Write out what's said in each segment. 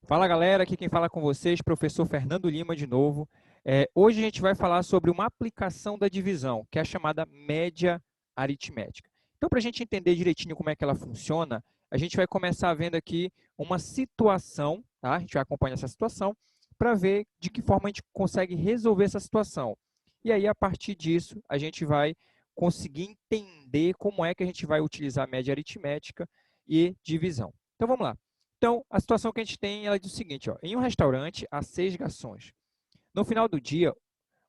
Fala galera, aqui quem fala com vocês, professor Fernando Lima de novo. Hoje a gente vai falar sobre uma aplicação da divisão, que é a chamada média aritmética. Então, para a gente entender direitinho como é que ela funciona, a gente vai começar vendo aqui uma situação, tá? A gente vai acompanhar essa situação para ver de que forma a gente consegue resolver essa situação. E aí, a partir disso, a gente vai conseguir entender como é que a gente vai utilizar a média aritmética e divisão. Então, vamos lá. Então, a situação que a gente tem ela diz o seguinte, ó, em um restaurante há 6 garçons. No final do dia,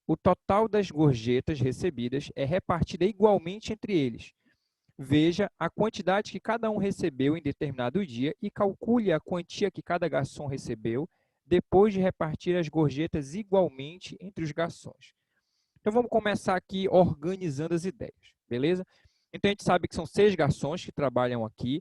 o total das gorjetas recebidas é repartida igualmente entre eles. Veja a quantidade que cada um recebeu em determinado dia e calcule a quantia que cada garçom recebeu depois de repartir as gorjetas igualmente entre os garçons. Então, vamos começar aqui organizando as ideias, beleza? Então, a gente sabe que são 6 garçons que trabalham aqui.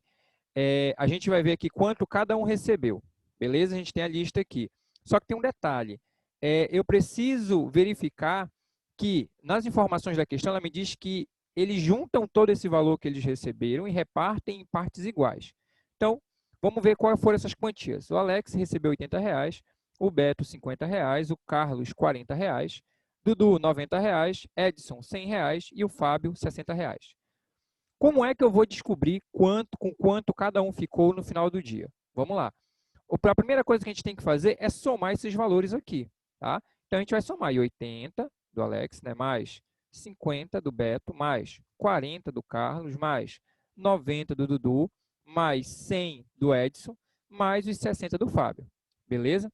A gente vai ver aqui quanto cada um recebeu, beleza? A gente tem a lista aqui. Só que tem um detalhe. Eu preciso verificar que, nas informações da questão, ela me diz que eles juntam todo esse valor que eles receberam e repartem em partes iguais. Então, vamos ver quais foram essas quantias. O Alex recebeu R$ 80, o Beto R$ 50, o Carlos R$ 40, Dudu R$ 90, Edson R$ 100 e o Fábio R$ 60. Como é que eu vou descobrir com quanto cada um ficou no final do dia? Vamos lá. A primeira coisa que a gente tem que fazer é somar esses valores aqui. Tá? Então, a gente vai somar 80 do Alex, né, mais 50 do Beto, mais 40 do Carlos, mais 90 do Dudu, mais 100 do Edson, mais os 60 do Fábio. Beleza?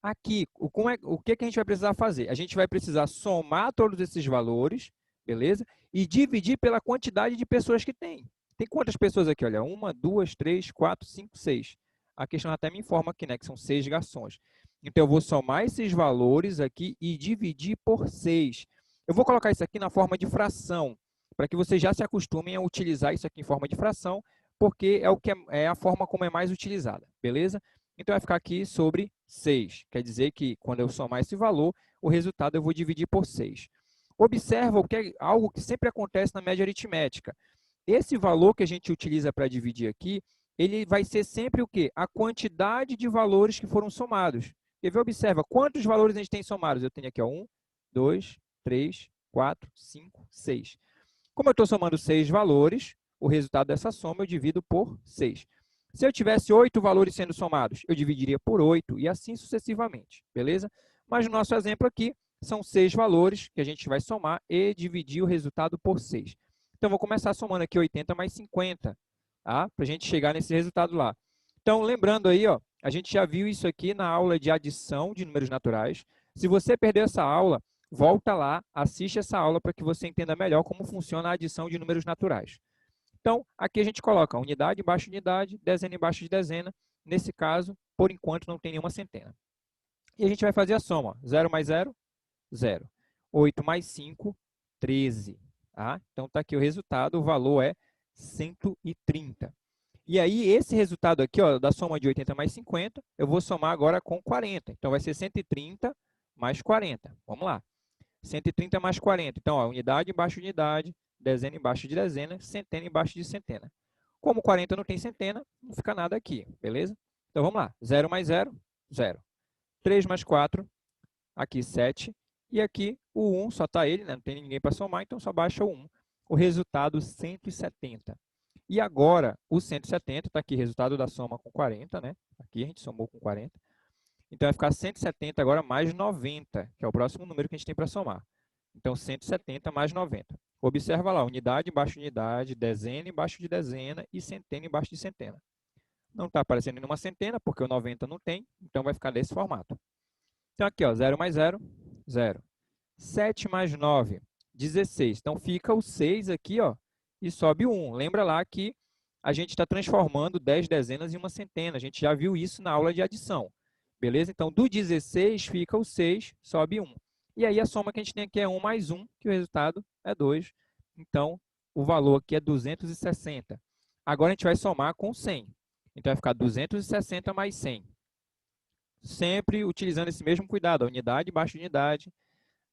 Aqui, o que a gente vai precisar fazer? A gente vai precisar somar todos esses valores, beleza? E dividir pela quantidade de pessoas que tem. Tem quantas pessoas aqui? Olha, 1, 2, 3, 4, 5, 6. A questão até me informa aqui, né, que são 6 garçons. Então, eu vou somar esses valores aqui e dividir por 6. Eu vou colocar isso aqui na forma de fração, para que vocês já se acostumem a utilizar isso aqui em forma de fração, porque é a forma como é mais utilizada, beleza? Então, vai ficar aqui sobre 6. Quer dizer que, quando eu somar esse valor, o resultado eu vou dividir por 6. Observa algo que sempre acontece na média aritmética. Esse valor que a gente utiliza para dividir aqui, ele vai ser sempre o quê? A quantidade de valores que foram somados. Quer ver? Observa quantos valores a gente tem somados. Eu tenho aqui 1, 2, 3, 4, 5, 6. Como eu estou somando 6 valores, o resultado dessa soma eu divido por 6. Se eu tivesse 8 valores sendo somados, eu dividiria por 8 e assim sucessivamente, beleza? Mas no nosso exemplo aqui, são 6 valores que a gente vai somar e dividir o resultado por 6. Então, vou começar somando aqui 80 mais 50, tá? Para a gente chegar nesse resultado lá. Então, lembrando aí, ó, a gente já viu isso aqui na aula de adição de números naturais. Se você perdeu essa aula, volta lá, assiste essa aula para que você entenda melhor como funciona a adição de números naturais. Então, aqui a gente coloca unidade embaixo de unidade, dezena embaixo de dezena. Nesse caso, por enquanto, não tem nenhuma centena. E a gente vai fazer a soma. 0 mais 0, 0. 8 mais 5, 13. Tá? Então, está aqui o resultado, o valor é 130. E aí, esse resultado aqui, ó, da soma de 80 mais 50, eu vou somar agora com 40. Então, vai ser 130 mais 40. Vamos lá. 130 mais 40. Então, ó, unidade embaixo de unidade, dezena embaixo de dezena, centena embaixo de centena. Como 40 não tem centena, não fica nada aqui, beleza? Então, vamos lá. 0 mais 0, 0. 3 mais 4, aqui 7. E aqui o 1, só está ele, né? Não tem ninguém para somar, então só baixa o 1. O resultado, 170. E agora, o 170, está aqui, resultado da soma com 40, né? Aqui a gente somou com 40. Então, vai ficar 170 agora mais 90, que é o próximo número que a gente tem para somar. Então, 170 mais 90. Observa lá, unidade embaixo de unidade, dezena embaixo de dezena e centena embaixo de centena. Não está aparecendo nenhuma centena, porque o 90 não tem, então vai ficar desse formato. Então, aqui, ó, 0 mais 0, 0. 7 mais 9, 16. Então, fica o 6 aqui, ó, e sobe o 1. Lembra lá que a gente está transformando 10 dezenas em uma centena. A gente já viu isso na aula de adição. Beleza? Então, do 16 fica o 6, sobe 1. E aí, a soma que a gente tem aqui é 1 mais 1, que o resultado é 2. Então, o valor aqui é 260. Agora, a gente vai somar com 100. Então, vai ficar 260 mais 100. Sempre utilizando esse mesmo cuidado, a unidade embaixo de unidade,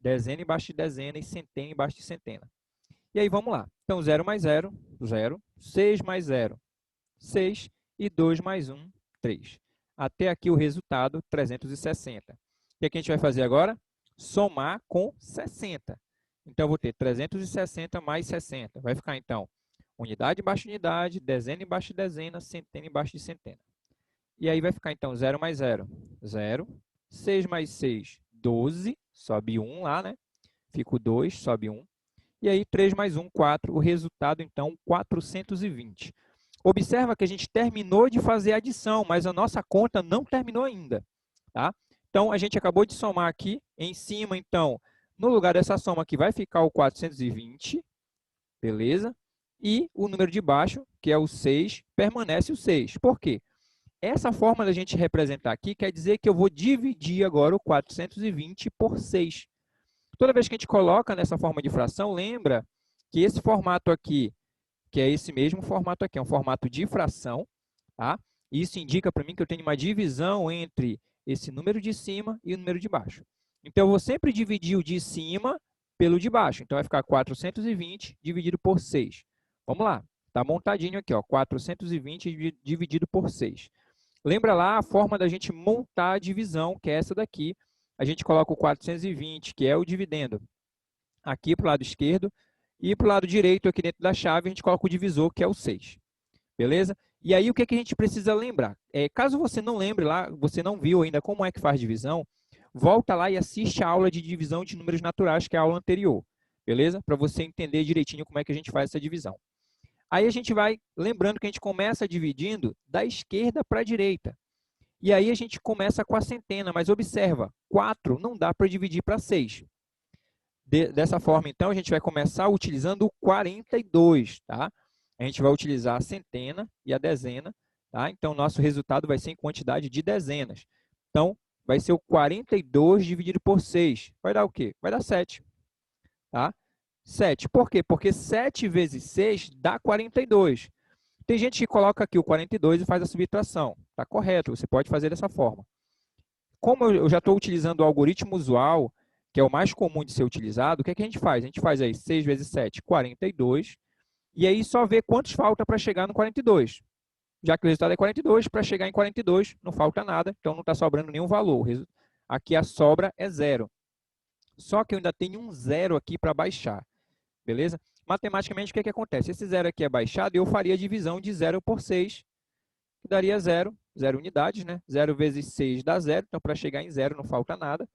dezena embaixo de dezena e centena embaixo de centena. E aí, vamos lá. Então, 0 mais 0, 0. 6 mais 0, 6. E 2 mais 1, 3. até aqui o resultado 360. O que a gente vai fazer agora? Somar com 60. Então, eu vou ter 360 mais 60. Vai ficar, então, unidade embaixo de unidade, dezena embaixo de dezena, centena embaixo de centena. E aí vai ficar, então, 0 mais 0, 0. 6 mais 6, 12. Sobe 1 lá, né? Fica o 2, sobe 1. E aí, 3 mais 1, 4. O resultado, então, 420. Observa que a gente terminou de fazer a adição, mas a nossa conta não terminou ainda. Tá? Então, a gente acabou de somar aqui. Em cima, então, no lugar dessa soma aqui, vai ficar o 420. Beleza? E o número de baixo, que é o 6, permanece o 6. Por quê? Essa forma da gente representar aqui quer dizer que eu vou dividir agora o 420 por 6. Toda vez que a gente coloca nessa forma de fração, lembra que esse formato aqui, que é esse mesmo formato aqui, é um formato de fração, tá? Isso indica para mim que eu tenho uma divisão entre esse número de cima e o número de baixo. Então, eu vou sempre dividir o de cima pelo de baixo. Então, vai ficar 420 dividido por 6. Vamos lá. Está montadinho aqui, ó, 420 dividido por 6. Lembra lá a forma da gente montar a divisão, que é essa daqui. A gente coloca o 420, que é o dividendo, aqui para o lado esquerdo. E para o lado direito, aqui dentro da chave, a gente coloca o divisor, que é o 6. Beleza? E aí, o que a gente precisa lembrar? Caso você não lembre lá, você não viu ainda como é que faz divisão, volta lá e assiste a aula de divisão de números naturais, que é a aula anterior. Beleza? Para você entender direitinho como é que a gente faz essa divisão. Aí a gente vai lembrando que a gente começa dividindo da esquerda para a direita. E aí a gente começa com a centena, mas observa, 4 não dá para dividir para 6. Dessa forma, então, a gente vai começar utilizando o 42, tá? A gente vai utilizar a centena e a dezena, tá? Então, nosso resultado vai ser em quantidade de dezenas. Então, vai ser o 42 dividido por 6. Vai dar o quê? Vai dar 7, tá? 7. Por quê? Porque 7 vezes 6 dá 42. Tem gente que coloca aqui o 42 e faz a subtração. Está correto, você pode fazer dessa forma. Como eu já estou utilizando o algoritmo usual, que é o mais comum de ser utilizado, o que a gente faz? A gente faz aí 6 vezes 7, 42, e aí só vê quantos falta para chegar no 42. Já que o resultado é 42, para chegar em 42 não falta nada, então não está sobrando nenhum valor. Aqui a sobra é 0. Só que eu ainda tenho um 0 aqui para baixar. Beleza? Matematicamente, o que acontece? Esse 0 aqui é baixado e eu faria a divisão de 0 por 6, que daria 0, 0 unidades, né? 0 vezes 6 dá 0, então para chegar em 0 não falta nada.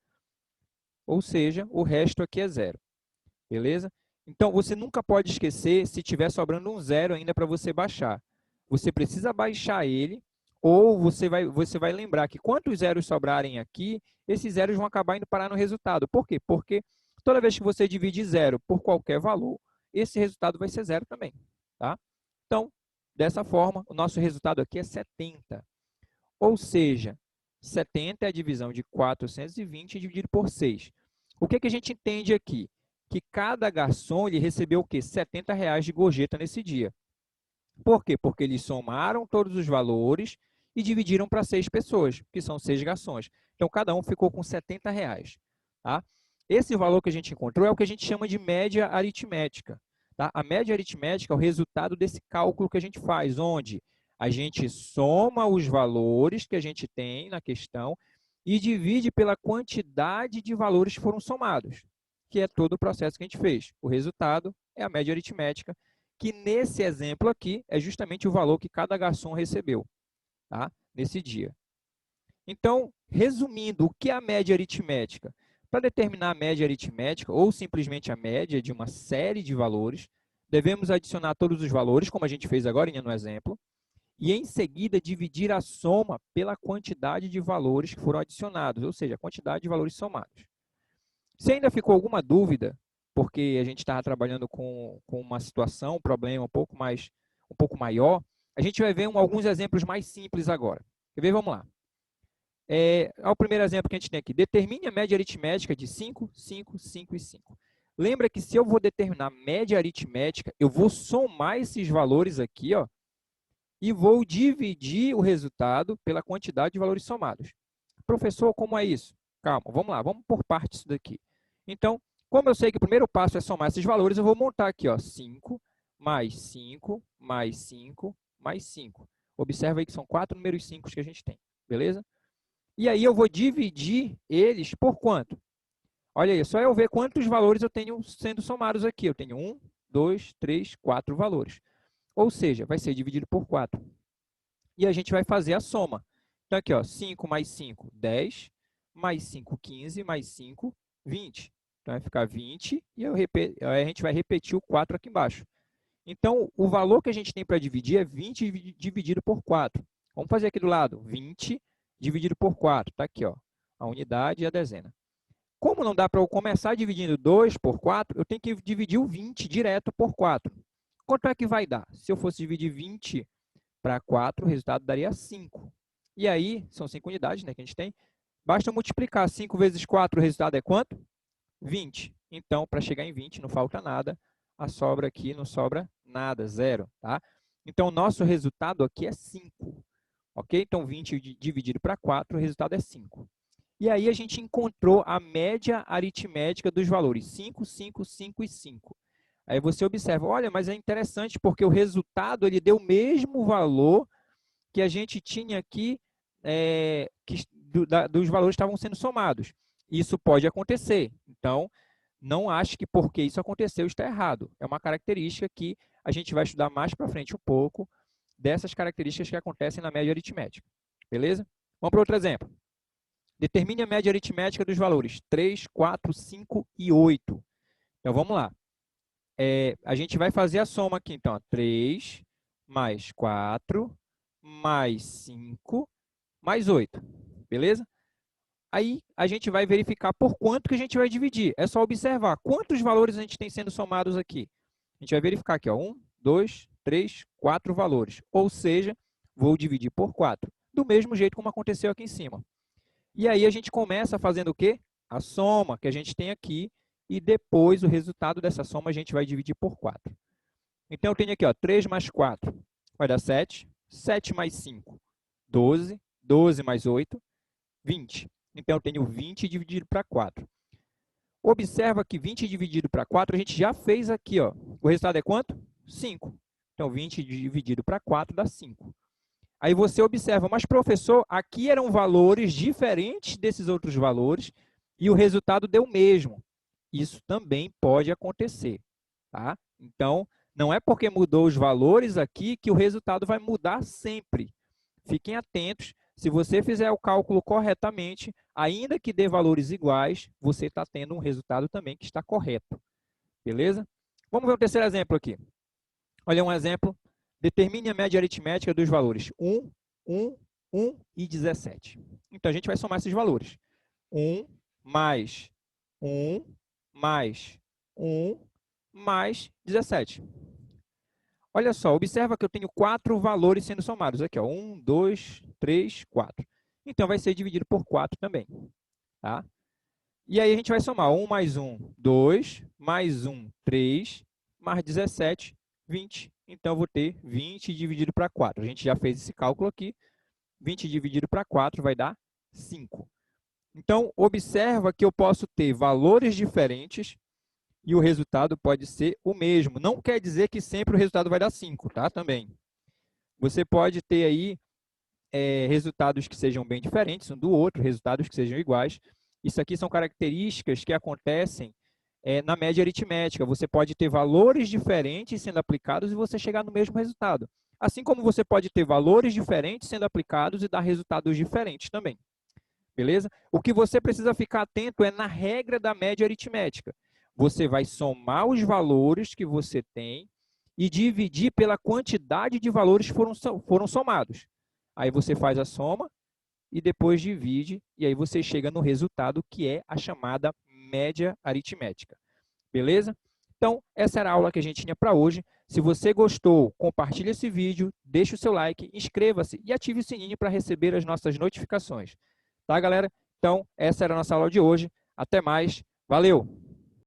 Ou seja, o resto aqui é 0. Beleza? Então, você nunca pode esquecer se tiver sobrando um 0 ainda para você baixar. Você precisa baixar ele, ou você vai lembrar que quantos zeros sobrarem aqui, esses zeros vão acabar indo parar no resultado. Por quê? Porque toda vez que você divide 0 por qualquer valor, esse resultado vai ser 0 também. Tá? Então, dessa forma, o nosso resultado aqui é 70. Ou seja, 70 é a divisão de 420 dividido por 6. O que a gente entende aqui? Que cada garçom ele recebeu o quê? R$70 de gorjeta nesse dia. Por quê? Porque eles somaram todos os valores e dividiram para 6 pessoas, que são 6 garçons. Então, cada um ficou com R$70. Tá? Esse valor que a gente encontrou é o que a gente chama de média aritmética. Tá? A média aritmética é o resultado desse cálculo que a gente faz, onde a gente soma os valores que a gente tem na questão e divide pela quantidade de valores que foram somados, que é todo o processo que a gente fez. O resultado é a média aritmética, que nesse exemplo aqui é justamente o valor que cada garçom recebeu, tá? Nesse dia. Então, resumindo, o que é a média aritmética? Para determinar a média aritmética, ou simplesmente a média de uma série de valores, devemos adicionar todos os valores, como a gente fez agora no exemplo, e em seguida dividir a soma pela quantidade de valores que foram adicionados, ou seja, a quantidade de valores somados. Se ainda ficou alguma dúvida, porque a gente estava trabalhando com uma situação, um problema um pouco maior, a gente vai ver alguns exemplos mais simples agora. Quer ver? Vamos lá. O primeiro exemplo que a gente tem aqui. Determine a média aritmética de 5, 5, 5 e 5. Lembra que se eu vou determinar a média aritmética, eu vou somar esses valores aqui, ó, e vou dividir o resultado pela quantidade de valores somados. Professor, como é isso? Calma, vamos lá, vamos por partes isso daqui. Então, como eu sei que o primeiro passo é somar esses valores, eu vou montar aqui, ó, 5 mais 5 mais 5 mais 5. Observa aí que são 4 números 5 que a gente tem. beleza? E aí eu vou dividir eles por quanto? Olha aí, só eu ver quantos valores eu tenho sendo somados aqui. Eu tenho 1, 2, 3, 4 valores. Ou seja, vai ser dividido por 4. E a gente vai fazer a soma. Então, aqui, ó, 5 mais 5, 10, mais 5, 15, mais 5, 20. Então, vai ficar 20 e a gente vai repetir o 4 aqui embaixo. Então, o valor que a gente tem para dividir é 20 dividido por 4. Vamos fazer aqui do lado, 20 dividido por 4. Está aqui, ó, a unidade e a dezena. Como não dá para eu começar dividindo 2 por 4, eu tenho que dividir o 20 direto por 4. Quanto é que vai dar? Se eu fosse dividir 20 para 4, o resultado daria 5. E aí, são 5 unidades, né, que a gente tem. Basta multiplicar 5 vezes 4, o resultado é quanto? 20. Então, para chegar em 20, não falta nada. A sobra aqui não sobra nada, zero. Tá? Então, o nosso resultado aqui é 5. Ok? Então, 20 dividido para 4, o resultado é 5. E aí, a gente encontrou a média aritmética dos valores 5, 5, 5 e 5. Aí você observa, olha, mas é interessante porque o resultado ele deu o mesmo valor que a gente tinha aqui, dos valores que estavam sendo somados. Isso pode acontecer. Então, não ache que porque isso aconteceu está errado. É uma característica que a gente vai estudar mais para frente um pouco dessas características que acontecem na média aritmética. Beleza? Vamos para outro exemplo. Determine a média aritmética dos valores 3, 4, 5 e 8. Então, vamos lá. A gente vai fazer a soma aqui, então. 3 mais 4 mais 5 mais 8. Beleza? Aí, a gente vai verificar por quanto que a gente vai dividir. É só observar quantos valores a gente tem sendo somados aqui. A gente vai verificar aqui, ó, 1, 2, 3, 4 valores. Ou seja, vou dividir por 4. Do mesmo jeito como aconteceu aqui em cima. E aí, a gente começa fazendo o quê? A soma que a gente tem aqui. E depois, o resultado dessa soma, a gente vai dividir por 4. Então, eu tenho aqui, ó, 3 mais 4 vai dar 7. 7 mais 5, 12. 12 mais 8, 20. Então, eu tenho 20 dividido para 4. Observa que 20 dividido para 4, a gente já fez aqui. Ó. O resultado é quanto? 5. Então, 20 dividido para 4 dá 5. Aí você observa, mas professor, aqui eram valores diferentes desses outros valores e o resultado deu o mesmo. Isso também pode acontecer. Tá? Então, não é porque mudou os valores aqui que o resultado vai mudar sempre. Fiquem atentos. Se você fizer o cálculo corretamente, ainda que dê valores iguais, você está tendo um resultado também que está correto. Beleza? Vamos ver o terceiro exemplo aqui. Olha um exemplo. Determine a média aritmética dos valores 1, 1, 1 e 17. Então, a gente vai somar esses valores. 1 mais 1 mais 1 mais 17. Olha só, observa que eu tenho 4 valores sendo somados. Aqui, ó, 1, 2, 3, 4. Então, vai ser dividido por 4 também. Tá? E aí, a gente vai somar 1 mais 1, 2, mais 1, 3, mais 17, 20. Então, eu vou ter 20 dividido para 4. A gente já fez esse cálculo aqui. 20 dividido para 4 vai dar 5. Então, observa que eu posso ter valores diferentes e o resultado pode ser o mesmo. Não quer dizer que sempre o resultado vai dar 5, tá? Também. Você pode ter aí resultados que sejam bem diferentes um do outro, resultados que sejam iguais. Isso aqui são características que acontecem na média aritmética. Você pode ter valores diferentes sendo aplicados e você chegar no mesmo resultado. Assim como você pode ter valores diferentes sendo aplicados e dar resultados diferentes também. Beleza? O que você precisa ficar atento é na regra da média aritmética. Você vai somar os valores que você tem e dividir pela quantidade de valores que foram somados. Aí você faz a soma e depois divide, e aí você chega no resultado que é a chamada média aritmética. Beleza? Então, essa era a aula que a gente tinha para hoje. Se você gostou, compartilhe esse vídeo, deixe o seu like, inscreva-se e ative o sininho para receber as nossas notificações. Tá, galera? Então, essa era a nossa aula de hoje. Até mais. Valeu!